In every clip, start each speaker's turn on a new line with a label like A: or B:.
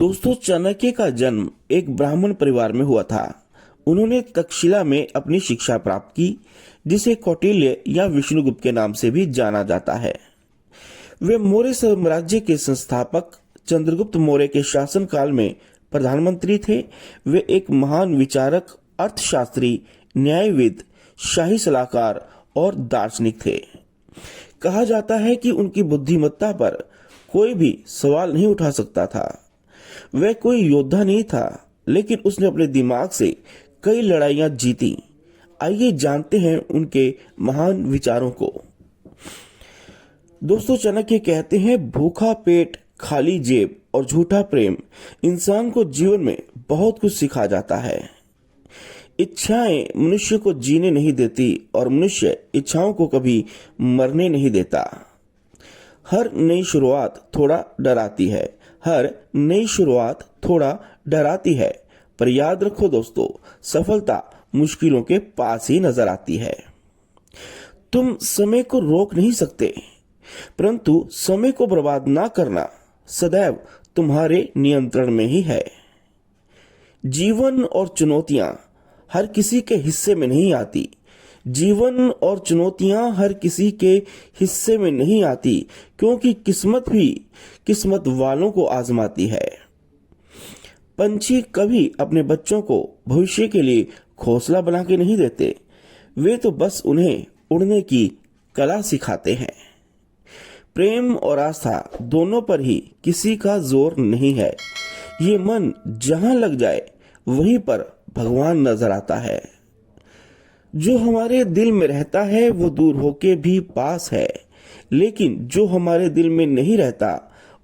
A: दोस्तों, चाणक्य का जन्म एक ब्राह्मण परिवार में हुआ था। उन्होंने तक्षशिला में अपनी शिक्षा प्राप्त की, जिसे कौटिल्य या विष्णुगुप्त के नाम से भी जाना जाता है। वे मौर्य साम्राज्य के संस्थापक चंद्रगुप्त मौर्य के शासनकाल में प्रधानमंत्री थे। वे एक महान विचारक, अर्थशास्त्री, न्यायविद, शाही सलाहकार और दार्शनिक थे। कहा जाता है कि उनकी बुद्धिमत्ता पर कोई भी सवाल नहीं उठा सकता था। वह कोई योद्धा नहीं था, लेकिन उसने अपने दिमाग से कई लड़ाइयां जीती। आइए जानते हैं उनके महान विचारों को। दोस्तों, चाणक्य कहते हैं, भूखा पेट, खाली जेब और झूठा प्रेम इंसान को जीवन में बहुत कुछ सिखा जाता है। इच्छाएं मनुष्य को जीने नहीं देती और मनुष्य इच्छाओं को कभी मरने नहीं देता। हर नई शुरुआत थोड़ा डराती है, हर नई शुरुआत थोड़ा डराती है, पर याद रखो दोस्तों, सफलता मुश्किलों के पास ही नजर आती है। तुम समय को रोक नहीं सकते, परंतु समय को बर्बाद ना करना सदैव तुम्हारे नियंत्रण में ही है। जीवन और चुनौतियां हर किसी के हिस्से में नहीं आती। जीवन और चुनौतियां हर किसी के हिस्से में नहीं आती, क्योंकि किस्मत भी किस्मत वालों को आजमाती है। पंछी कभी अपने बच्चों को भविष्य के लिए घोंसला बना के नहीं देते, वे तो बस उन्हें उड़ने की कला सिखाते हैं। प्रेम और आस्था दोनों पर ही किसी का जोर नहीं है। ये मन जहां लग जाए वहीं पर भगवान नजर आता है। जो हमारे दिल में रहता है वो दूर होके भी पास है, लेकिन जो हमारे दिल में नहीं रहता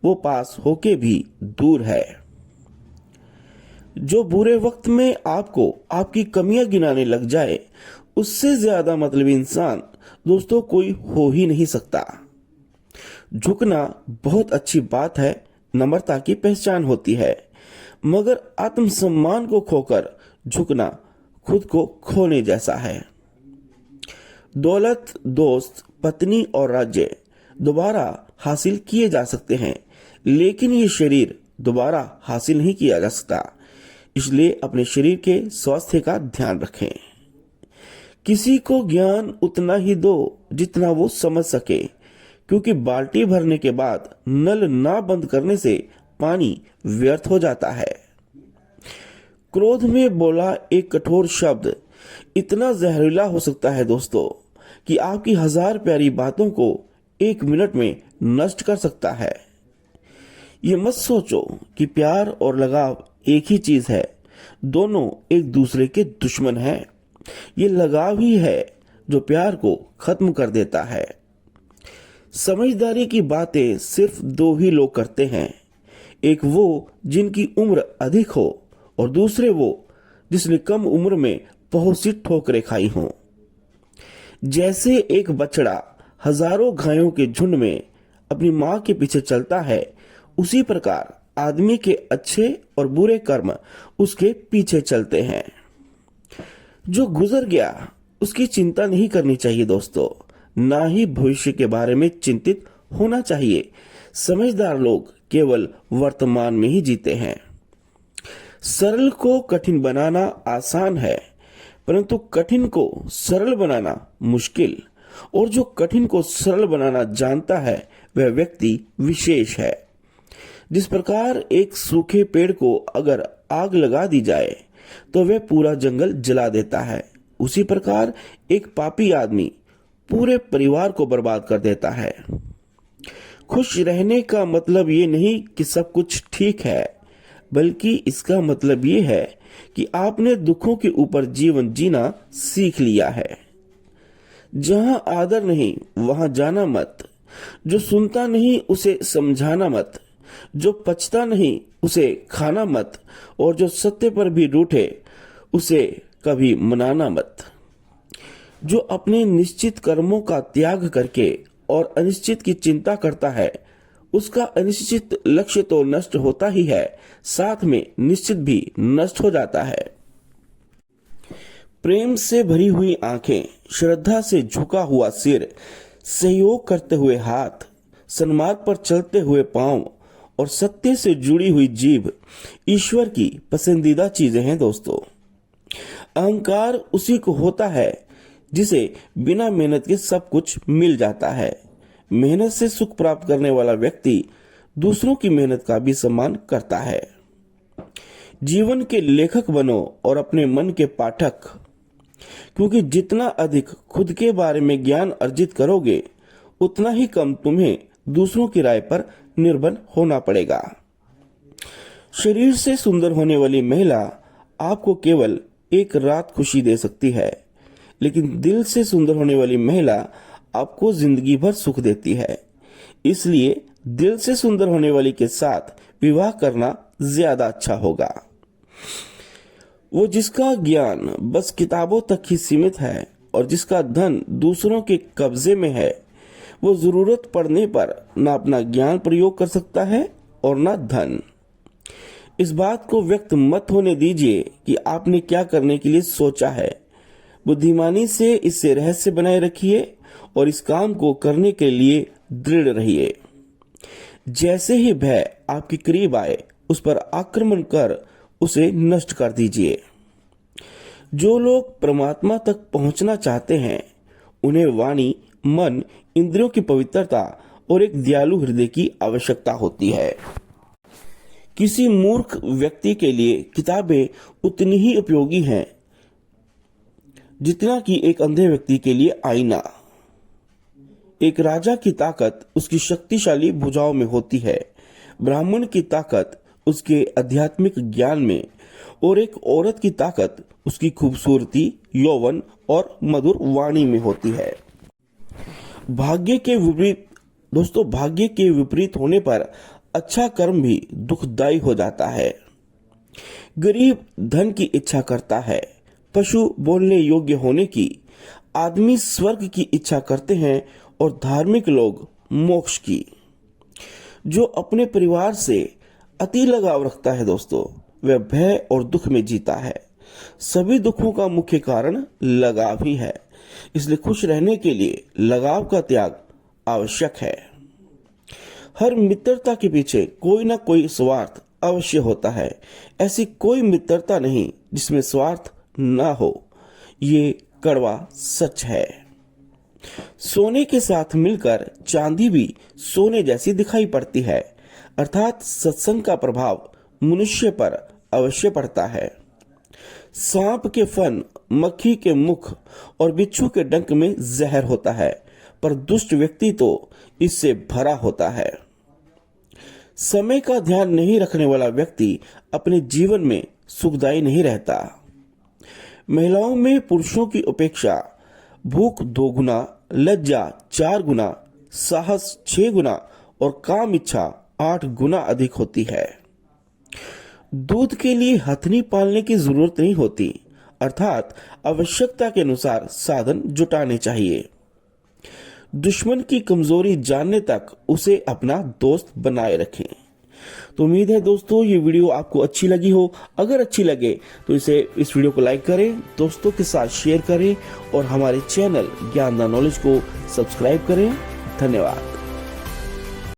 A: वो पास होके भी दूर है। जो बुरे वक्त में आपको आपकी कमियां गिनाने लग जाए, उससे ज्यादा मतलबी इंसान दोस्तों कोई हो ही नहीं सकता। झुकना बहुत अच्छी बात है, नम्रता की पहचान होती है, मगर आत्मसम्मान को खोकर झुकना खुद को खोने जैसा है। दौलत, दोस्त, पत्नी और राज्य दोबारा हासिल किए जा सकते हैं, लेकिन ये शरीर दोबारा हासिल नहीं किया जा सकता। इसलिए अपने शरीर के स्वास्थ्य का ध्यान रखें। किसी को ज्ञान उतना ही दो जितना वो समझ सके, क्योंकि बाल्टी भरने के बाद नल ना बंद करने से पानी व्यर्थ हो जाता है। क्रोध में बोला एक कठोर शब्द इतना जहरीला हो सकता है दोस्तों, कि आपकी 1000 प्यारी बातों को 1 मिनट में नष्ट कर सकता है। ये मत सोचो कि प्यार और लगाव एक ही चीज है। दोनों एक दूसरे के दुश्मन हैं। ये लगाव ही है जो प्यार को खत्म कर देता है। समझदारी की बातें सिर्फ 2 ही लोग करते हैं। एक वो जिनकी उम्र अधिक हो, और दूसरे वो जिसने कम उम्र में बहुत सी ठोकरें खाई हों। जैसे एक बछड़ा हजारों गायों के झुंड में अपनी मां के पीछे चलता है, उसी प्रकार आदमी के अच्छे और बुरे कर्म उसके पीछे चलते हैं। जो गुजर गया उसकी चिंता नहीं करनी चाहिए दोस्तों, ना ही भविष्य के बारे में चिंतित होना चाहिए। समझदार लोग केवल वर्तमान में ही जीते हैं। सरल को कठिन बनाना आसान है, परंतु कठिन को सरल बनाना मुश्किल। और जो कठिन को सरल बनाना जानता है वह व्यक्ति विशेष है। जिस प्रकार एक सूखे पेड़ को अगर आग लगा दी जाए तो वह पूरा जंगल जला देता है, उसी प्रकार एक पापी आदमी पूरे परिवार को बर्बाद कर देता है। खुश रहने का मतलब ये नहीं कि सब कुछ ठीक है, बल्कि इसका मतलब ये है कि आपने दुखों के ऊपर जीवन जीना सीख लिया है। जहां आदर नहीं वहां जाना मत। जो सुनता नहीं उसे समझाना मत। जो पचता नहीं उसे खाना मत, और जो सत्य पर भी रूठे उसे कभी मनाना मत। जो अपने निश्चित कर्मों का त्याग करके और अनिश्चित की चिंता करता है, उसका अनिश्चित लक्ष्य तो नष्ट होता ही है, साथ में निश्चित भी नष्ट हो जाता है। प्रेम से भरी हुई आंखें, श्रद्धा से झुका हुआ सिर, सहयोग करते हुए हाथ, सन्मार्ग पर चलते हुए पांव और सत्य से जुड़ी हुई जीभ ईश्वर की पसंदीदा चीजें हैं दोस्तों। अहंकार उसी को होता है जिसे बिना मेहनत के सब कुछ मिल जाता है। मेहनत से सुख प्राप्त करने वाला व्यक्ति दूसरों की मेहनत का भी सम्मान करता है। जीवन के लेखक बनो और अपने मन के पाठक, क्योंकि जितना अधिक खुद के बारे में ज्ञान अर्जित करोगे उतना ही कम तुम्हें दूसरों की राय पर निर्भर होना पड़ेगा। शरीर से सुंदर होने वाली महिला आपको केवल एक रात खुशी दे सकती है, लेकिन दिल से सुंदर होने वाली महिला आपको जिंदगी भर सुख देती है। इसलिए दिल से सुंदर होने वाली के साथ विवाह करना ज्यादा अच्छा होगा। वो जिसका ज्ञान बस किताबों तक ही सीमित है और जिसका धन दूसरों के कब्जे में है, वो जरूरत पड़ने पर न अपना ज्ञान प्रयोग कर सकता है और न धन। इस बात को व्यक्त मत होने दीजिए कि आपने क्या करने के लिए सोचा है। बुद्धिमानी से इससे रहस्य बनाए रखिए और इस काम को करने के लिए दृढ़ रहिए। जैसे ही भय आपके करीब आए उस पर आक्रमण कर उसे नष्ट कर दीजिए। जो लोग परमात्मा तक पहुंचना चाहते हैं उन्हें वाणी, मन, इंद्रियों की पवित्रता और एक दयालु हृदय की आवश्यकता होती है। किसी मूर्ख व्यक्ति के लिए किताबें उतनी ही उपयोगी हैं जितना कि एक अंधे व्यक्ति के लिए आईना। एक राजा की ताकत उसकी शक्तिशाली भुजाओं में होती है, ब्राह्मण की ताकत उसके आध्यात्मिक ज्ञान में और एक औरत की ताकत उसकी खूबसूरती, यौवन और मधुर वाणी में होती है। भाग्य के विपरीत होने पर अच्छा कर्म भी दुखदायी हो जाता है। गरीब धन की इच्छा करता है, पशु बोलने योग्य होने की, आदमी स्वर्ग की इच्छा करते हैं और धार्मिक लोग मोक्ष की। जो अपने परिवार से अति लगाव रखता है दोस्तों, वह भय और दुख में जीता है। सभी दुखों का मुख्य कारण लगाव ही है, इसलिए खुश रहने के लिए लगाव का त्याग आवश्यक है। हर मित्रता के पीछे कोई ना कोई स्वार्थ अवश्य होता है। ऐसी कोई मित्रता नहीं जिसमें स्वार्थ ना हो, ये कड़वा सच है। सोने के साथ मिलकर चांदी भी सोने जैसी दिखाई पड़ती है, अर्थात सत्संग का प्रभाव मनुष्य पर अवश्य पड़ता है। सांप के फन, मक्खी के मुख और बिच्छू के डंक में जहर होता है, पर दुष्ट व्यक्ति तो इससे भरा होता है। समय का ध्यान नहीं रखने वाला व्यक्ति अपने जीवन में सुखदायी नहीं रहता। महिलाओं में पुरुषों की अपेक्षा भूख 2 गुना, लज्जा 4 गुना, साहस 6 गुना और काम इच्छा 8 गुना अधिक होती है। दूध के लिए हथनी पालने की जरूरत नहीं होती, अर्थात आवश्यकता के अनुसार साधन जुटाने चाहिए। दुश्मन की कमजोरी जानने तक उसे अपना दोस्त बनाए रखें। तो उम्मीद है दोस्तों ये वीडियो आपको अच्छी लगी हो। अगर अच्छी लगे तो इस वीडियो को लाइक करें, दोस्तों के साथ शेयर करें और हमारे चैनल ज्ञान द नॉलेज को सब्सक्राइब करें। धन्यवाद।